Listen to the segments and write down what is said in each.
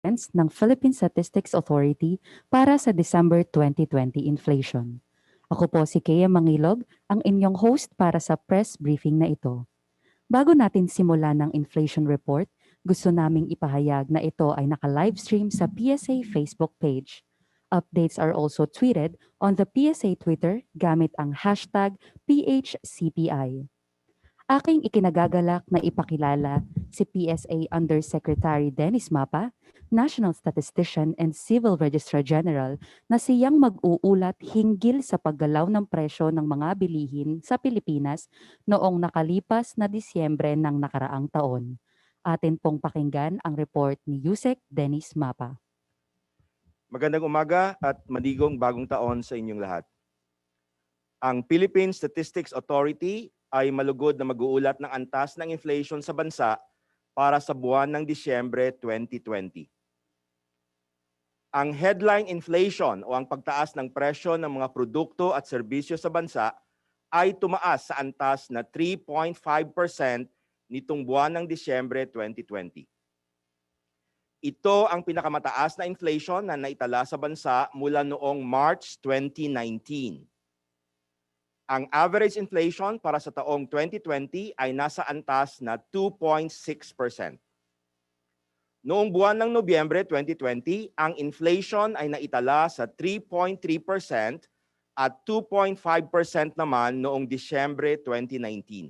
ng Philippine Statistics Authority para sa December 2020 inflation. Ako po si Kea Mangilog, ang inyong host para sa press briefing na ito. Bago natin simulan ng inflation report, gusto naming ipahayag na ito ay naka-livestream sa PSA Facebook page. Updates are also tweeted on the PSA Twitter gamit ang hashtag PHCPI. Aking ikinagagalak na ipakilala si PSA Undersecretary Dennis Mapa, National Statistician and Civil Registrar General na siyang mag-uulat hinggil sa paggalaw ng presyo ng mga bilihin sa Pilipinas noong nakalipas na Disyembre ng nakaraang taon. Atin pong pakinggan ang report ni Yusek Dennis Mapa. Magandang umaga at maligong bagong taon sa inyong lahat. Ang Philippine Statistics Authority ay malugod na mag-uulat ng antas ng inflation sa bansa para sa buwan ng Disyembre 2020. Ang headline inflation o ang pagtaas ng presyo ng mga produkto at serbisyo sa bansa ay tumaas sa antas na 3.5% nitong buwan ng Disyembre 2020. Ito ang pinakamataas na inflation na naitala sa bansa mula noong March 2019. Ang average inflation para sa taong 2020 ay nasa antas na 2.6%. Noong buwan ng Nobyembre 2020, ang inflation ay naitala sa 3.3% at 2.5% naman noong Disyembre 2019.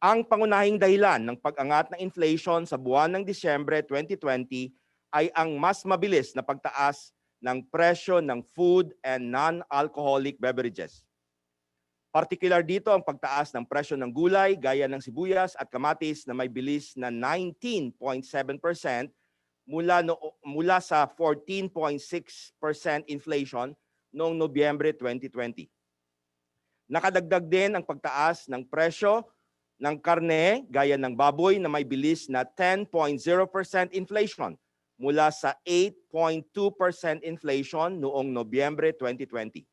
Ang pangunahing dahilan ng pag-angat ng inflation sa buwan ng Disyembre 2020 ay ang mas mabilis na pagtaas ng presyo ng food and non-alcoholic beverages. Partikular dito ang pagtaas ng presyo ng gulay gaya ng sibuyas at kamatis na may bilis na 19.7% mula sa 14.6% inflation noong Nobyembre 2020. Nakadagdag din ang pagtaas ng presyo ng karne gaya ng baboy na may bilis na 10.0% inflation mula sa 8.2% inflation noong Nobyembre 2020.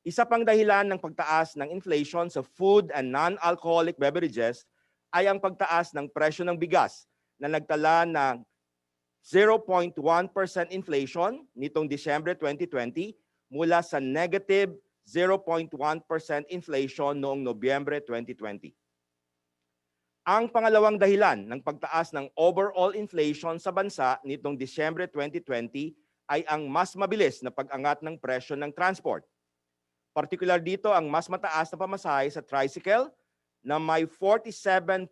Isa pang dahilan ng pagtaas ng inflation sa food and non-alcoholic beverages ay ang pagtaas ng presyo ng bigas na nagtala ng 0.1% inflation nitong Disyembre 2020 mula sa negative 0.1% inflation noong Nobyembre 2020. Ang pangalawang dahilan ng pagtaas ng overall inflation sa bansa nitong Disyembre 2020 ay ang mas mabilis na pag-angat ng presyo ng transport. Partikular dito ang mas mataas na pamasahe sa tricycle na may 47.2%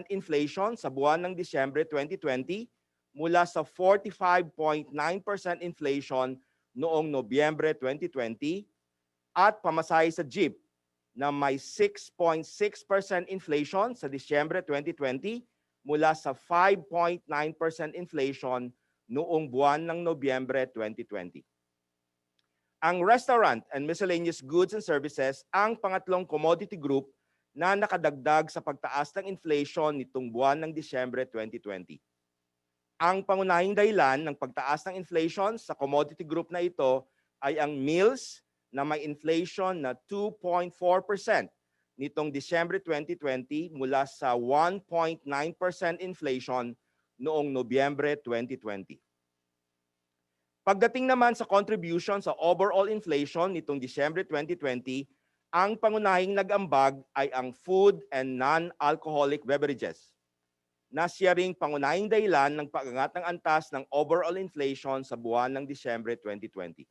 inflation sa buwan ng Disyembre 2020 mula sa 45.9% inflation noong Nobyembre 2020 at pamasahe sa jeep na may 6.6% inflation sa Disyembre 2020 mula sa 5.9% inflation noong buwan ng Nobyembre 2020. Ang restaurant and miscellaneous goods and services ang pangatlong commodity group na nakadagdag sa pagtaas ng inflation nitong buwan ng Disyembre 2020. Ang pangunahing dahilan ng pagtaas ng inflation sa commodity group na ito ay ang meals na may inflation na 2.4% nitong Disyembre 2020 mula sa 1.9% inflation noong Nobyembre 2020. Pagdating naman sa contribution sa overall inflation nitong Disyembre 2020, ang pangunahing nag-ambag ay ang food and non-alcoholic beverages, na siya ring pangunahing dahilan ng pag-angat ng antas ng overall inflation sa buwan ng Disyembre 2020.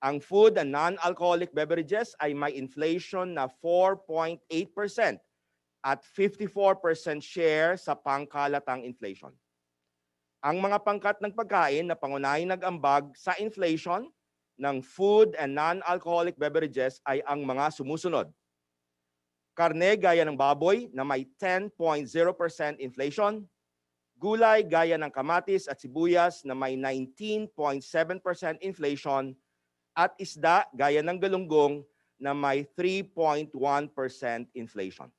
Ang food and non-alcoholic beverages ay may inflation na 4.8% at 54% share sa pangkalatang inflation. Ang mga pangkat ng pagkain na pangunahing nag-ambag sa inflation ng food and non-alcoholic beverages ay ang mga sumusunod. Karne gaya ng baboy na may 10.0% inflation, gulay gaya ng kamatis at sibuyas na may 19.7% inflation, at isda gaya ng galunggong na may 3.1% inflation.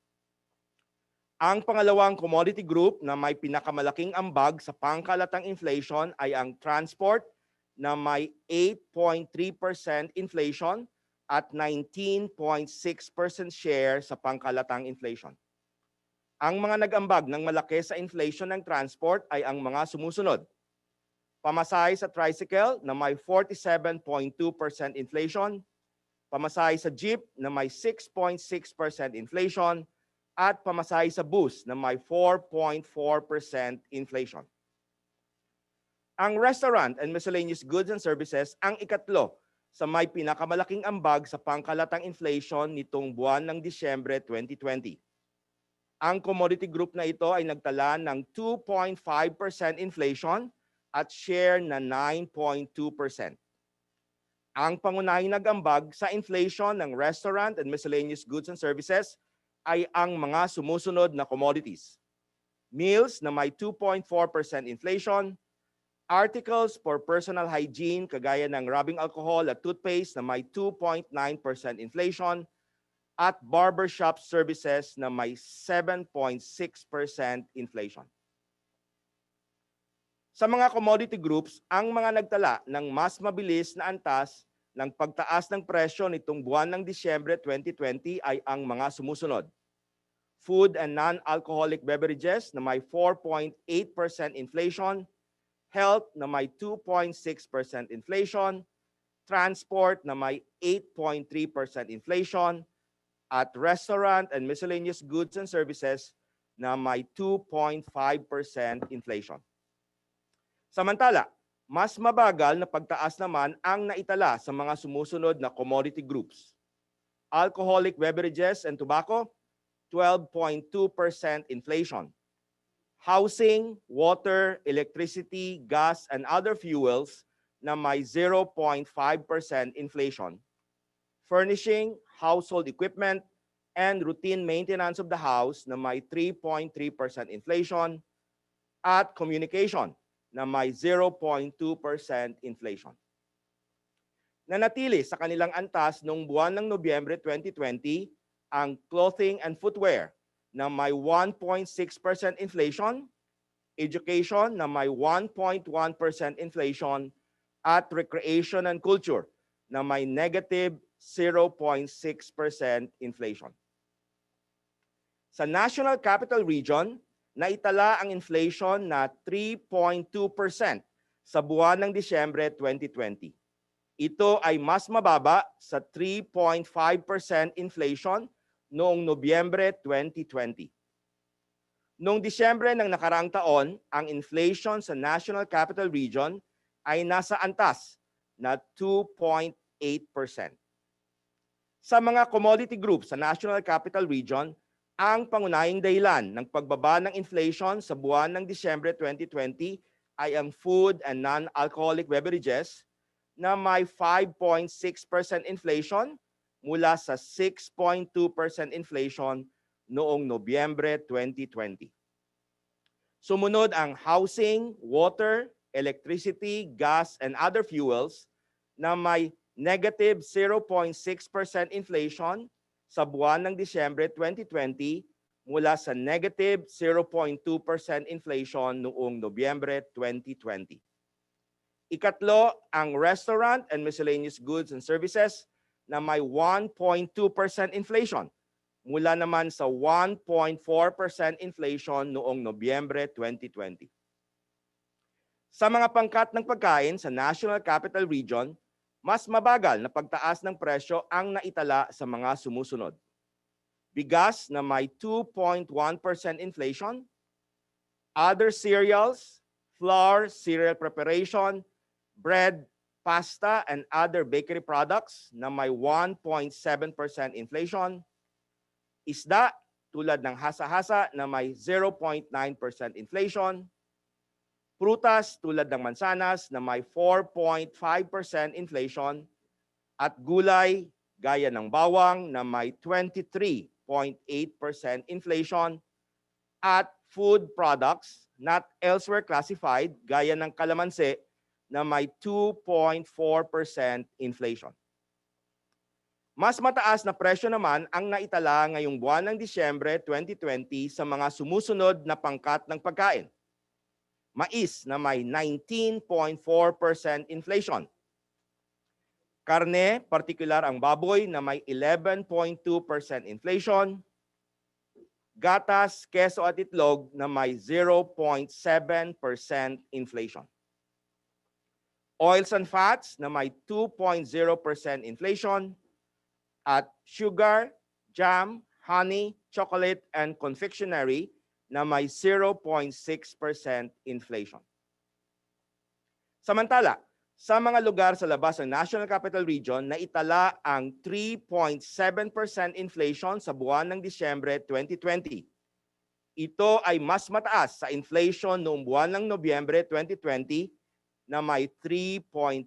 Ang pangalawang commodity group na may pinakamalaking ambag sa pangkalatang inflation ay ang transport na may 8.3% inflation at 19.6% share sa pangkalatang inflation. Ang mga nag-ambag ng malaki sa inflation ng transport ay ang mga sumusunod. Pamasahe sa tricycle na may 47.2% inflation, pamasahe sa jeep na may 6.6% inflation, at pamasahe sa bus na may 4.4% inflation. Ang restaurant and miscellaneous goods and services ang ikatlo sa may pinakamalaking ambag sa pangkalatang inflation nitong buwan ng Disyembre 2020. Ang commodity group na ito ay nagtala ng 2.5% inflation at share na 9.2%. Ang pangunahing nag-ambag sa inflation ng restaurant and miscellaneous goods and services ay ang mga sumusunod na commodities. Meals na may 2.4% inflation, articles for personal hygiene kagaya ng rubbing alcohol at toothpaste na may 2.9% inflation, at barbershop services na may 7.6% inflation. Sa mga commodity groups, ang mga nagtala ng mas mabilis na antas ng pagtaas ng presyo nitong buwan ng Disyembre 2020 ay ang mga sumusunod. Food and non-alcoholic beverages na may 4.8% inflation, health na may 2.6% inflation, transport na may 8.3% inflation, at restaurant and miscellaneous goods and services na may 2.5% inflation. Samantala, mas mabagal na pagtaas naman ang naitala sa mga sumusunod na commodity groups. Alcoholic beverages and tobacco, 12.2% inflation. Housing, water, electricity, gas, and other fuels na may 0.5% inflation. Furnishing, household equipment, and routine maintenance of the house na may 3.3% inflation, at communication na may 0.2% inflation. Nanatili sa kanilang antas noong buwan ng Nobyembre 2020 ang clothing and footwear na may 1.6% inflation, education na may 1.1% inflation, at recreation and culture na may negative 0.6% inflation. Sa National Capital Region, naitala ang inflation na 3.2% sa buwan ng Disyembre 2020. Ito ay mas mababa sa 3.5% inflation noong Nobyembre 2020. Noong Disyembre ng nakaraang taon, ang inflation sa National Capital Region ay nasa antas na 2.8%. Sa mga commodity groups sa National Capital Region, ang pangunahing dahilan ng pagbaba ng inflation sa buwan ng Disyembre 2020 ay ang food and non-alcoholic beverages na may 5.6% inflation mula sa 6.2% inflation noong Nobyembre 2020. Sumunod ang housing, water, electricity, gas, and other fuels na may negative 0.6% inflation sa buwan ng Disyembre 2020 mula sa negative 0.2% inflation noong Nobyembre 2020. Ikatlo, ang restaurant and miscellaneous goods and services na may 1.2% inflation mula naman sa 1.4% inflation noong Nobyembre 2020. Sa mga pangkat ng pagkain sa National Capital Region, mas mabagal na pagtaas ng presyo ang naitala sa mga sumusunod. Bigas na may 2.1% inflation, other cereals, flour, cereal preparation, bread, pasta, and other bakery products na may 1.7% inflation, isda tulad ng hasa-hasa na may 0.9% inflation, prutas tulad ng mansanas na may 4.5% inflation, at gulay gaya ng bawang na may 23.8% inflation, at food products not elsewhere classified gaya ng kalamansi na may 2.4% inflation. Mas mataas na presyo naman ang naitala ngayong buwan ng Disyembre 2020 sa mga sumusunod na pangkat ng pagkain. Mais na may 19.4% inflation. Karne, partikular ang baboy na may 11.2% inflation. gatas, keso at itlog na may 0.7% inflation. Oils and fats na may 2.0% inflation, at sugar, jam, honey, chocolate, and confectionery na may 0.6% inflation. Samantala, sa mga lugar sa labas ng National Capital Region na itala ang 3.7% inflation sa buwan ng Disyembre 2020. Ito ay mas mataas sa inflation noong buwan ng Nobyembre 2020 na may 3.3%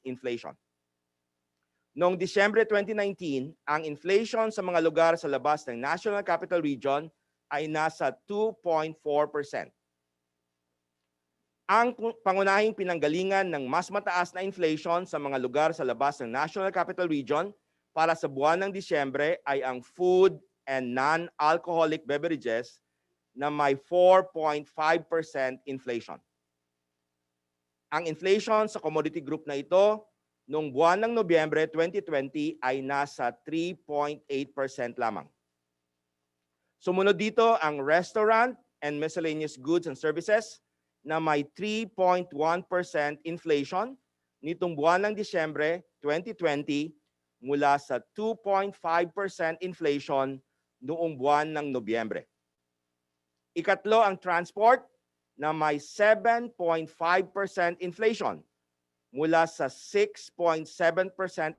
inflation. Noong Disyembre 2019, ang inflation sa mga lugar sa labas ng National Capital Region ay nasa 2.4%. Ang pangunahing pinanggalingan ng mas mataas na inflation sa mga lugar sa labas ng National Capital Region para sa buwan ng Disyembre ay ang food and non-alcoholic beverages na may 4.5% inflation. Ang inflation sa commodity group na ito noong buwan ng Nobyembre 2020 ay nasa 3.8% lamang. Sumunod dito ang restaurant and miscellaneous goods and services na may 3.1% inflation nitong buwan ng Disyembre 2020 mula sa 2.5% inflation noong buwan ng Nobyembre. Ikatlo ang transport na may 7.5% inflation mula sa 6.7%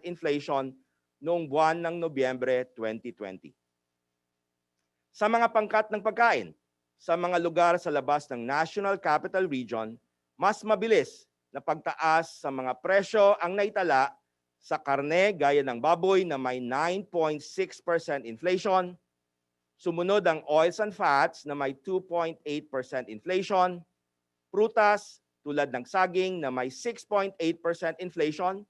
inflation noong buwan ng Nobyembre 2020. Sa mga pangkat ng pagkain, sa mga lugar sa labas ng National Capital Region, mas mabilis na pagtaas sa mga presyo ang naitala sa karne gaya ng baboy na may 9.6% inflation, sumunod ang oils and fats na may 2.8% inflation, prutas tulad ng saging na may 6.8% inflation,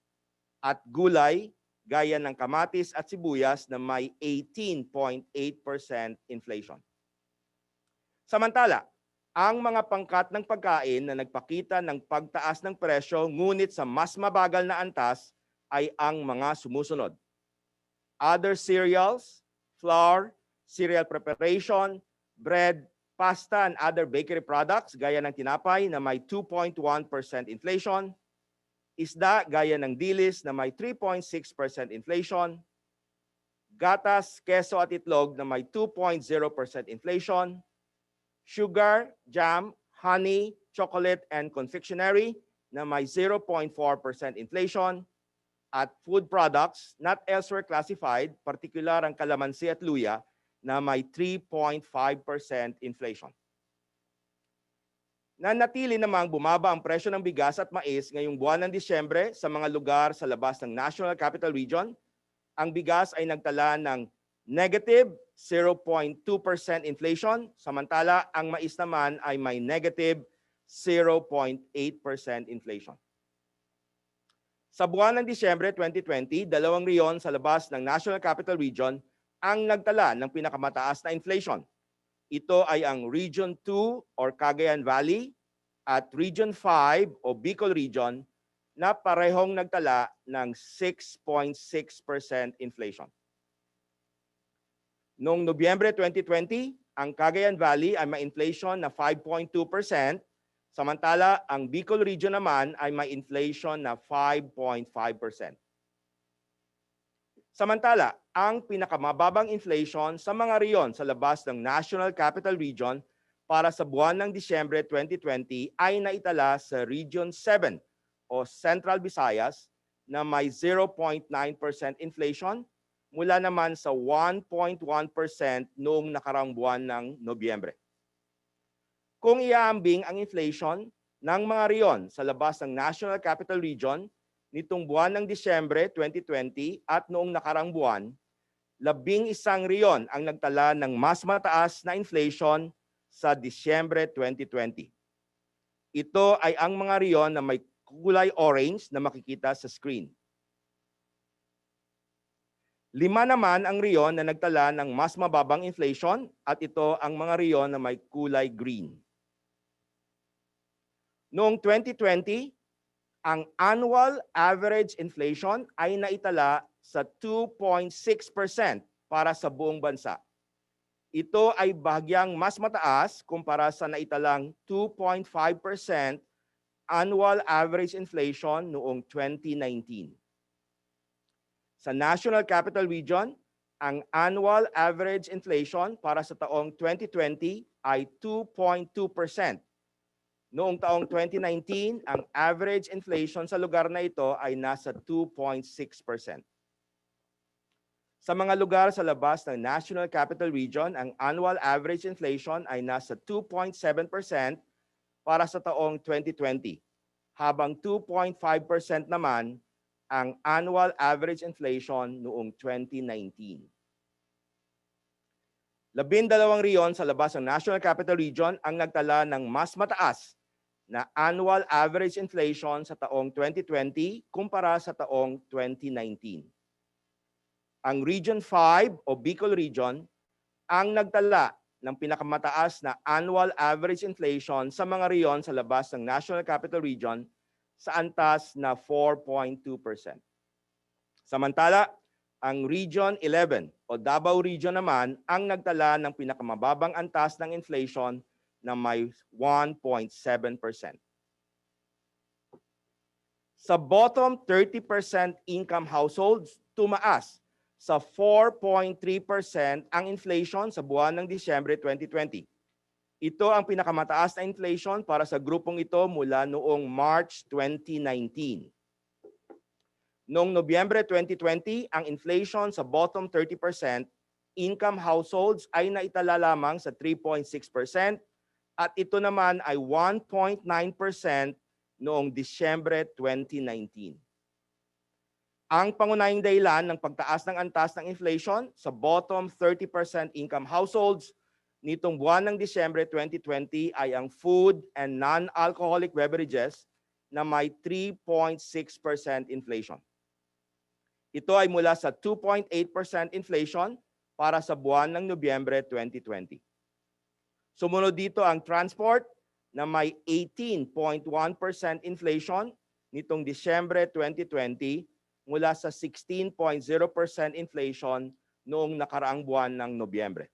at gulay gaya ng kamatis at sibuyas na may 18.8% inflation. Samantala, ang mga pangkat ng pagkain na nagpakita ng pagtaas ng presyo ngunit sa mas mabagal na antas ay ang mga sumusunod. Other cereals, flour, cereal preparation, bread, pasta, and other bakery products gaya ng tinapay na may 2.1% inflation, isda gaya ng dilis na may 3.6% inflation, gatas, keso at itlog na may 2.0% inflation, sugar, jam, honey, chocolate, and confectionery na may 0.4% inflation, at food products not elsewhere classified, partikular ang kalamansi at luya, na may 3.5% inflation. Nanatili namang bumaba ang presyo ng bigas at mais ngayong buwan ng Disyembre sa mga lugar sa labas ng National Capital Region. Ang bigas ay nagtala ng negative 0.2% inflation, samantala ang mais naman ay may negative 0.8% inflation. Sa buwan ng Disyembre 2020, dalawang riyon sa labas ng National Capital Region ang nagtala ng pinakamataas na inflation. Ito ay ang Region 2 or Cagayan Valley at Region 5 o Bicol Region na parehong nagtala ng 6.6% inflation. Noong Nobyembre 2020, ang Cagayan Valley ay may inflation na 5.2%, samantala ang Bicol Region naman ay may inflation na 5.5%. Samantala, ang pinakamababang inflation sa mga riyon sa labas ng National Capital Region para sa buwan ng Disyembre 2020 ay naitala sa Region 7 o Central Visayas na may 0.9% inflation mula naman sa 1.1% noong nakarang buwan ng Nobyembre. Kung iaambing ang inflation ng mga riyon sa labas ng National Capital Region nitong buwan ng Disyembre 2020 at noong nakarang buwan, 11 riyon ang nagtala ng mas mataas na inflation sa Disyembre 2020. Ito ay ang mga riyon na may kulay orange na makikita sa screen. 5 naman ang riyon na nagtala ng mas mababang inflation at ito ang mga riyon na may kulay green. Noong 2020, ang annual average inflation ay naitala sa 2.6% para sa buong bansa. ito ay bahagyang mas mataas kumpara sa naitalang 2.5% annual average inflation noong 2019. Sa National Capital Region, ang annual average inflation para sa taong 2020 ay 2.2%. Noong taong 2019, ang average inflation sa lugar na ito ay nasa 2.6%. Sa mga lugar sa labas ng National Capital Region, ang annual average inflation ay nasa 2.7% para sa taong 2020, habang 2.5% naman ang annual average inflation noong 2019. 12 riyon sa labas ng National Capital Region ang nagtala ng mas mataas na annual average inflation sa taong 2020 kumpara sa taong 2019. Ang Region 5 o Bicol Region ang nagtala ng pinakamataas na annual average inflation sa mga riyon sa labas ng National Capital Region sa antas na 4.2%. Samantala, ang Region 11 o Davao Region naman ang nagtala ng pinakamababang antas ng inflation na may 1.7%. Sa bottom 30% income households, tumaas sa 4.3% ang inflation sa buwan ng Disyembre 2020. Ito ang pinakamataas na inflation para sa grupong ito mula noong March 2019. Noong Nobyembre 2020, ang inflation sa bottom 30% income households ay naitala lamang sa 3.6% at ito naman ay 1.9% noong Disyembre 2019. Ang pangunahing dahilan ng pagtaas ng antas ng inflation sa bottom 30% income households nitong buwan ng Disyembre 2020 ay ang food and non-alcoholic beverages na may 3.6% inflation. Ito ay mula sa 2.8% inflation para sa buwan ng Nobyembre 2020. Sumunod dito ang transport na may 18.1% inflation nitong Disyembre 2020 mula sa 16.0% inflation noong nakaraang buwan ng Nobyembre.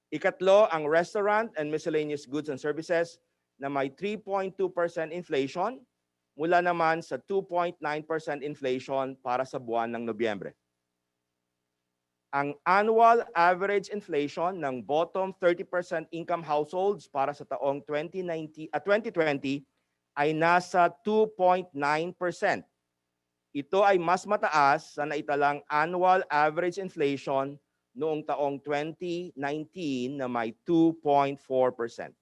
Ikatlo, ang restaurant and miscellaneous goods and services na may 3.2% inflation mula naman sa 2.9% inflation para sa buwan ng Nobyembre. Ang annual average inflation ng bottom 30% income households para sa taong 2020 ay nasa 2.9%. Ito ay mas mataas sa naitalang annual average inflation noong taong 2019 na may 2.4%.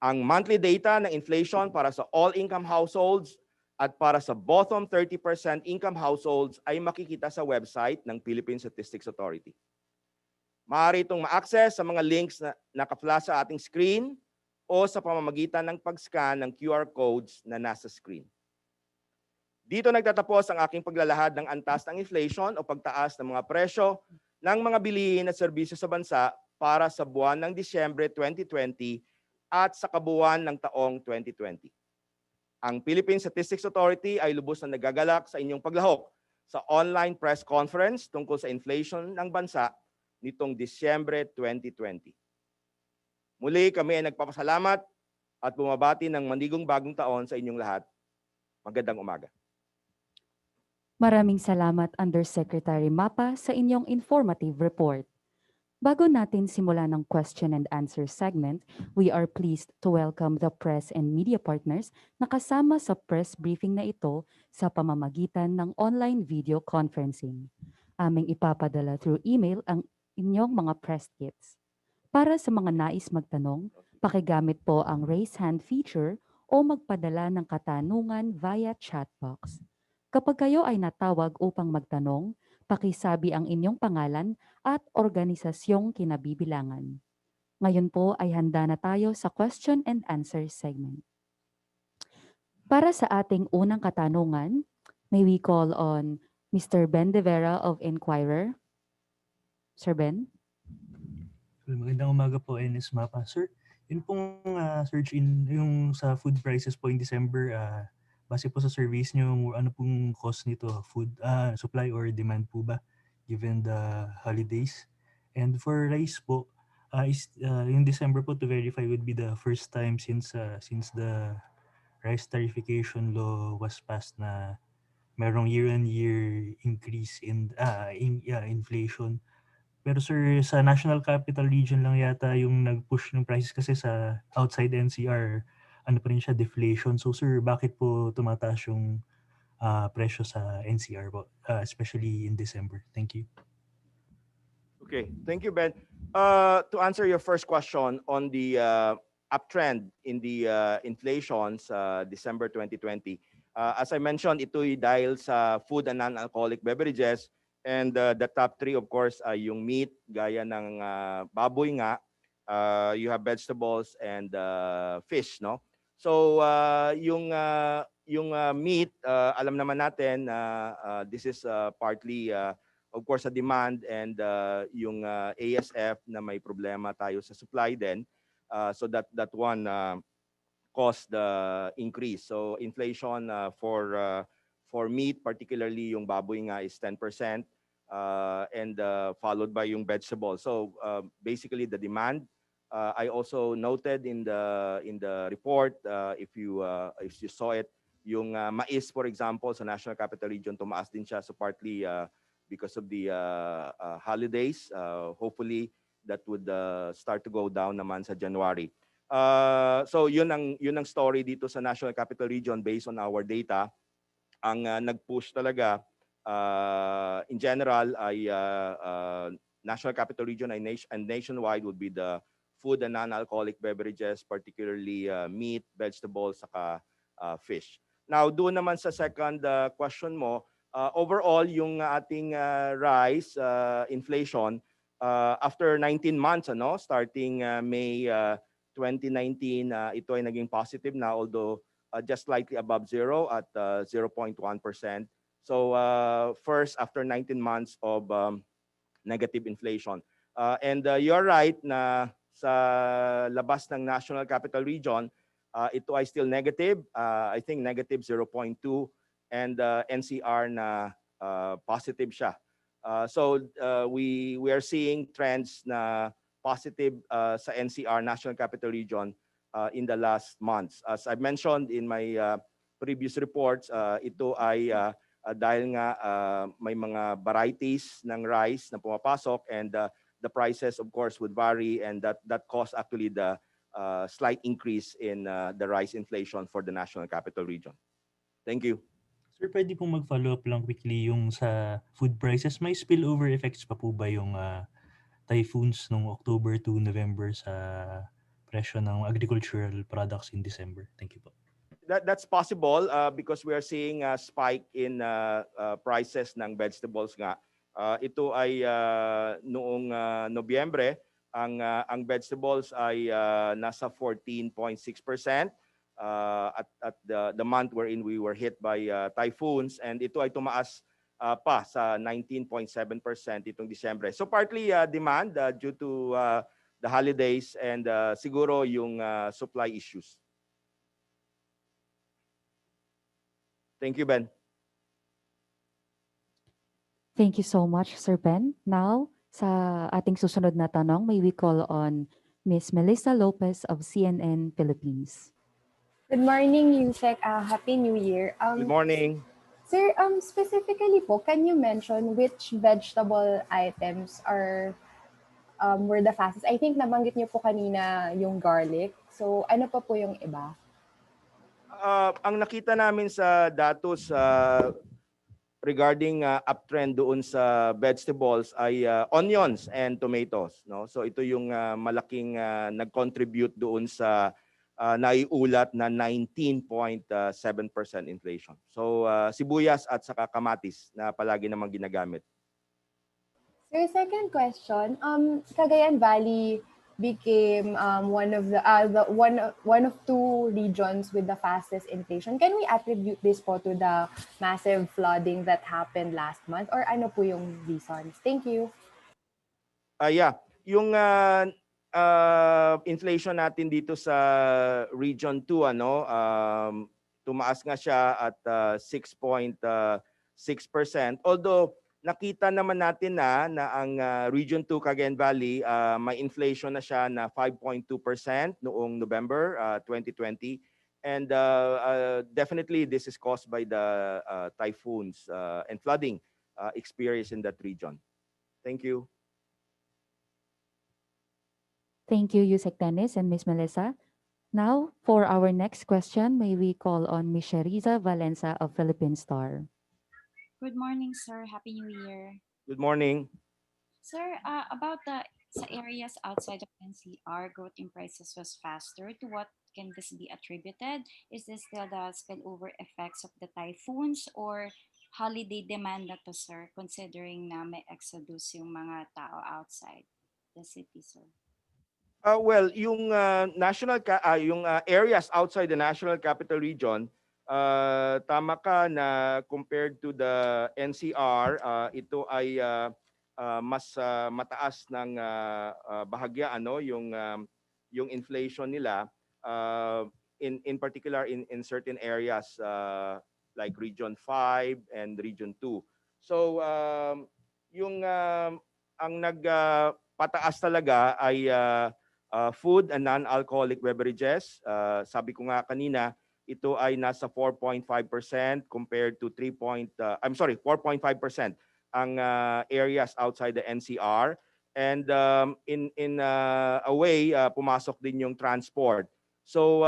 Ang monthly data ng inflation para sa all-income households at para sa bottom 30% income households ay makikita sa website ng Philippine Statistics Authority. Maaari itong ma-access sa mga links na naka-flash sa ating screen o sa pamamagitan ng pag-scan ng QR codes na nasa screen. Dito nagtatapos ang aking paglalahad ng antas ng inflation o pagtaas ng mga presyo ng mga bilihin at serbisyo sa bansa para sa buwan ng Disyembre 2020 at sa kabuuan ng taong 2020. Ang Philippine Statistics Authority ay lubos na nagagalak sa inyong paglahok sa online press conference tungkol sa inflation ng bansa nitong Disyembre 2020. Muli kami ay nagpapasalamat at bumabati ng mandigong bagong taon sa inyong lahat. Magandang umaga. Maraming salamat Undersecretary Mapa sa inyong informative report. Bago natin simulan ng question and answer segment, we are pleased to welcome the press and media partners na kasama sa press briefing na ito sa pamamagitan ng online video conferencing. Aming ipapadala through email ang inyong mga press kits. Para sa mga nais magtanong, pakigamit po ang raise hand feature o magpadala ng katanungan via chat box. Kapag kayo ay natawag upang magtanong, pakisabi ang inyong pangalan at organisasyong kinabibilangan. Ngayon po ay handa na tayo sa question and answer segment. Para sa ating unang katanungan, may we call on Mr. Ben De Vera of Inquirer. Sir Ben? Magandang umaga po, NS Mapa. Sir, yun pong search in yung sa food prices po in December, base po sa service nyo, ano pong cost nito? Food supply or demand po ba? given the holidays. And for rice po, in December po, to verify, would be the first time since the rice tarification law was passed na merong year-on-year increase in inflation. Pero sir, sa National Capital Region lang yata yung nag-push ng prices, kasi sa outside NCR, ano pa rin siya, deflation. So sir, bakit po tumataas yung presyo sa NCR po, especially in December? Thank you. Okay, thank you, Ben. To answer your first question on the uptrend in the inflation sa December 2020, as I mentioned, ito'y dahil sa food and non-alcoholic beverages, and the top three, of course, ay yung meat, gaya ng baboy nga, you have vegetables and fish, no? So yung meat, alam naman natin na this is partly of course sa demand, and yung ASF na may problema tayo sa supply din. So that one caused the increase. So inflation for meat, particularly yung baboy nga, is 10%, and followed by yung vegetables. So basically the demand. I also noted in the report, if you saw it, yung mais, for example, sa National Capital Region, tumaas din siya. So partly because of the holidays. Hopefully, that would start to go down naman sa January. So yun ang story dito sa National Capital Region based on our data. Ang nag-push talaga in general ay National Capital Region and nationwide would be the food and non-alcoholic beverages, particularly meat, vegetables, saka fish. Now, doon naman sa second question mo, overall, yung ating rice inflation after 19 months, starting May 2019, ito ay naging positive na, although just slightly above zero at 0.1%. So first, after 19 months of negative inflation. And you're right na sa labas ng National Capital Region, ito ay still negative. I think negative 0.2, and NCR na positive siya. So we are seeing trends na positive sa NCR, National Capital Region, in the last months. As I mentioned in my previous reports, ito ay dahil nga may mga varieties ng rice na pumapasok, and the prices of course would vary, and that caused actually the slight increase in the rice inflation for the National Capital Region. Thank you. Sir, pwede pong mag-follow up lang quickly yung sa food prices. May spillover effects pa po ba yung typhoons nung October to November sa presyo ng agricultural products in December? Thank you po. That's possible because we are seeing a spike in prices ng vegetables nga. Ito ay noong Nobyembre, ang vegetables ay nasa 14.6%. At the month wherein we were hit by typhoons, and ito ay tumaas pa sa 19.7% itong Disyembre. So partly demand due to the holidays, and siguro yung supply issues. Thank you, Ben. Thank you so much, Sir Ben. Now, sa ating susunod na tanong, may we call on Ms. Melissa Lopez of CNN Philippines. Good morning, Yusek. Happy New Year. Good morning. Sir, specifically po, can you mention which vegetable items were the fastest? I think nabanggit niyo po kanina yung garlic. So, ano pa po yung iba? Ang nakita namin sa datos regarding uptrend doon sa vegetables ay onions and tomatoes, no? So ito yung malaking nag-contribute doon sa naiulat na 19.7% inflation. So sibuyas at saka kamatis na palagi namang ginagamit. Sir, second question, Cagayan Valley became one of two regions with the fastest inflation. Can we attribute this po to the massive flooding that happened last month, or ano po yung reasons? Thank you. Yeah, yung inflation natin dito sa Region 2, tumaas nga siya at 6.6%. Although nakita naman natin na ang Region 2 Cagayan Valley may inflation na siya na 5.2% noong November 2020. And definitely this is caused by the typhoons and flooding experienced in that region. Thank you. Thank you, Yusek Dennis and Ms. Melissa. Now, for our next question, may we call on Ms. Sheriza Valenza of Philippine Star. Good morning, sir. Happy New Year. Good morning. Sir, about the sa areas outside of NCR, growth in prices was faster. To what can this be attributed? Is this still the spillover effects of the typhoons or holiday demand na to, sir, considering na may exodus yung mga tao outside the city, sir? Well, yung yung areas outside the National Capital Region, tama ka na compared to the NCR, ito ay mas mataas ng bahagya yung inflation nila in particular in certain areas like Region 5 and Region 2. So ang nagpataas talaga ay food and non-alcoholic beverages. Sabi ko nga kanina, ito ay nasa 4.5% compared to 4.5% ang areas outside the NCR. And in a way, pumasok din yung transport. So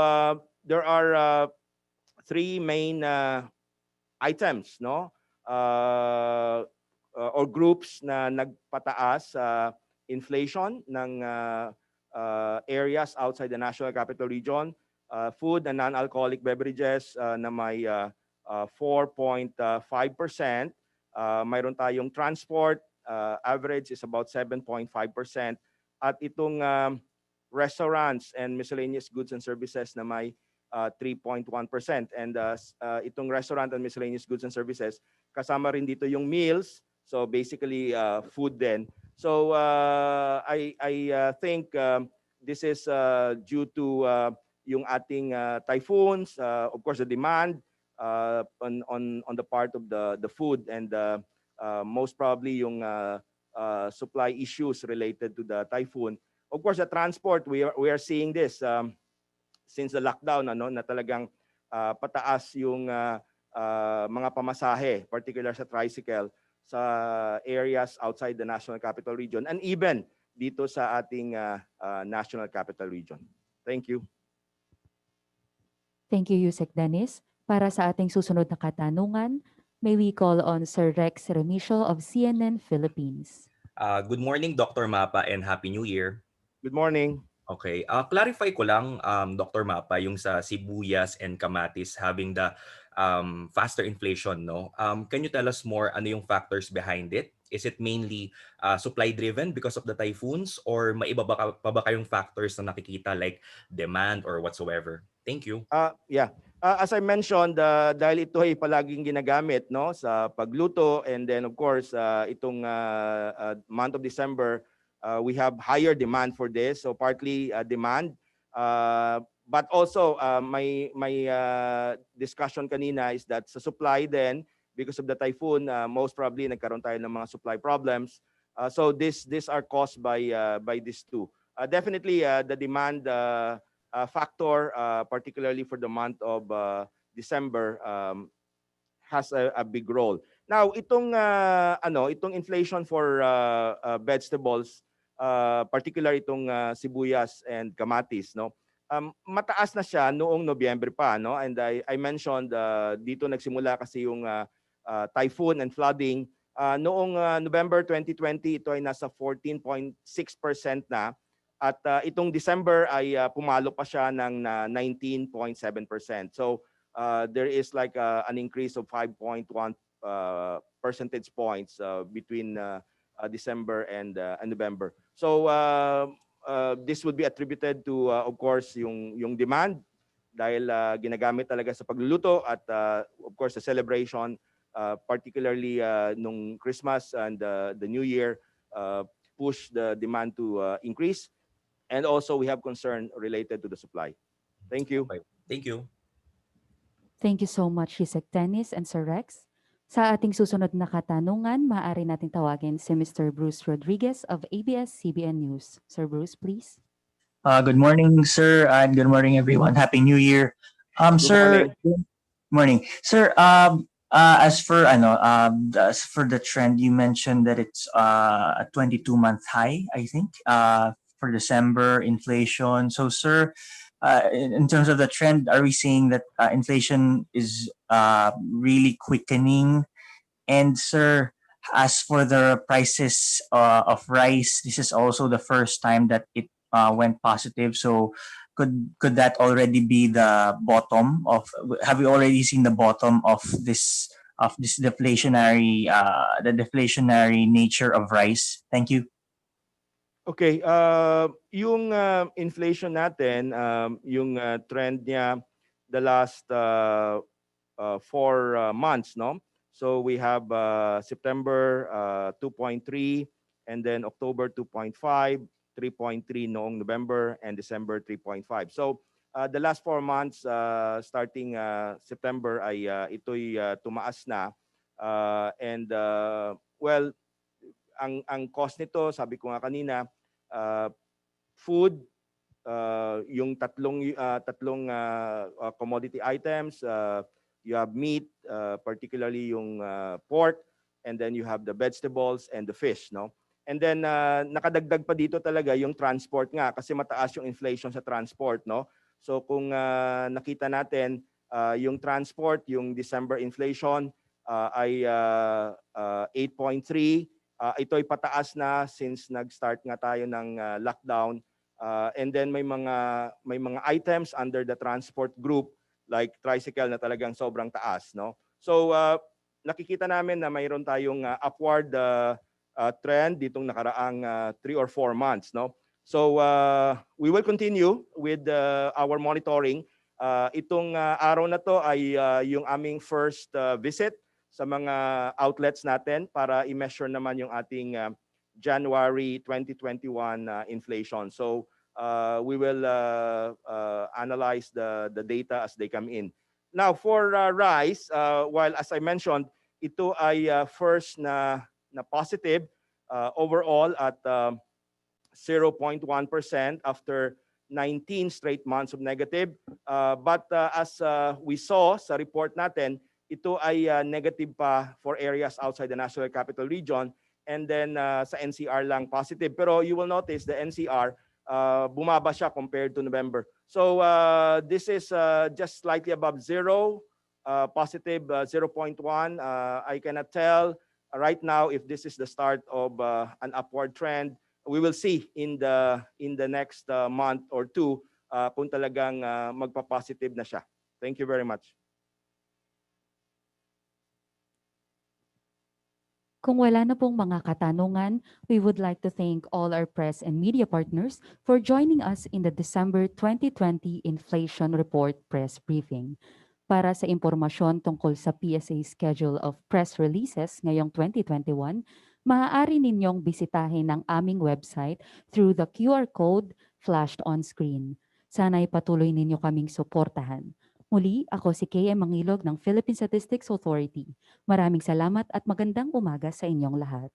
there are three main items, no? Or groups na nagpataas inflation ng areas outside the National Capital Region. Food and non-alcoholic beverages na may 4.5%. Mayroon tayong transport, average is about 7.5%. At itong restaurants and miscellaneous goods and services na may 3.1%. And itong restaurant and miscellaneous goods and services, kasama rin dito yung meals. So basically food din. So I think this is due to yung ating typhoons, of course the demand on the part of the food, and most probably yung supply issues related to the typhoon. Of course the transport, we are seeing this since the lockdown, na talagang pataas yung mga pamasahe, particular sa tricycle sa areas outside the National Capital Region and even dito sa ating National Capital Region. Thank you. Thank you, Yusek Dennis. Para sa ating susunod na katanungan, may we call on Sir Rex Remigio of CNN Philippines. Good morning, Dr. Mapa, and Happy New Year. Good morning. Okay, clarify ko lang, Dr. Mapa, yung sa sibuyas and kamatis having the faster inflation, no? Can you tell us more ano yung factors behind it? Is it mainly supply driven because of the typhoons, or may iba pa ba kayong factors na nakikita like demand or whatsoever? Thank you. Yeah. As I mentioned, dahil ito ay palaging ginagamit, no, sa pagluto, and then of course itong month of December, we have higher demand for this. So partly demand, but also my discussion kanina is that sa supply then, because of the typhoon, most probably nagkaroon tayo ng mga supply problems. So these are caused by these two. Definitely the demand factor, particularly for the month of December, has a big role. Now, itong inflation for vegetables, particularly itong sibuyas and kamatis, no? Mataas na siya noong Nobyembre pa, no? And I mentioned dito nagsimula kasi yung typhoon and flooding. Noong November 2020, ito ay nasa 14.6% na. At itong December ay pumalo pa siya ng 19.7%. So there is like an increase of 5.1 percentage points between December and November. So this would be attributed to of course yung demand, dahil ginagamit talaga sa pagluluto, at of course the celebration, particularly nung Christmas and the New Year, push the demand to increase. And also we have concern related to the supply. Thank you. Okay. Thank you. Thank you so much, Yusek Dennis and Sir Rex. Sa ating susunod na katanungan, maaari nating tawagin si Mr. Bruce Rodriguez of ABS-CBN News. Sir Bruce, please. Good morning, sir, and good morning, everyone. Happy New Year. Good Sir, morning. morning, sir. As for the trend, you mentioned that it's a 22-month high, I think, for December inflation. So, sir, in terms of the trend, are we seeing that inflation is really quickening? And, sir, as for the prices of rice, this is also the first time that it went positive. So, could that already be the bottom of? Have we already seen the bottom of this deflationary the deflationary nature of rice? Thank you. Okay, yung inflation natin, yung trend niya the last 4 months, no? So we have September 2.3, and then October 2.5, 3.3 noong November, and December 3.5. So the last 4 months starting September ay ito'y tumaas na, and well, ang cost nito, sabi ko nga kanina, food, yung tatlong commodity items, you have meat, particularly yung pork, and then you have the vegetables and the fish, no? And then nakadagdag pa dito talaga yung transport nga kasi mataas yung inflation sa transport, no? So kung nakita natin yung transport, yung December inflation ay 8.3. Ito'y pataas na since nag-start nga tayo ng lockdown. And then may mga items under the transport group like tricycle na talagang sobrang taas, no? So nakikita namin na mayroon tayong upward trend ditong nakaraang 3 or 4 months, no? So we will continue with our monitoring. Itong araw na to ay yung aming first visit sa mga outlets natin para i-measure naman yung ating January 2021 inflation. So we will analyze the data as they come in. Now for rice, while as I mentioned, ito ay first na positive overall at 0.1% after 19 straight months of negative. But as we saw sa report natin, ito ay negative pa for areas outside the National Capital Region, and then sa NCR lang positive. Pero you will notice the NCR bumaba siya compared to November. So this is just slightly above zero, positive 0.1. I cannot tell right now if this is the start of an upward trend. We will see in the next month or two kung talagang magpa-positive na siya. Thank you very much. Kung wala na pong mga katanungan, we would like to thank all our press and media partners for joining us in the December 2020 Inflation Report press briefing. Para sa impormasyon tungkol sa PSA schedule of press releases ngayong 2021, maaari ninyong bisitahin ang aming website through the QR code flashed on screen. Sana'y patuloy ninyo kaming suportahan. Muli, ako si KM Mangilog ng Philippine Statistics Authority. Maraming salamat at magandang umaga sa inyong lahat.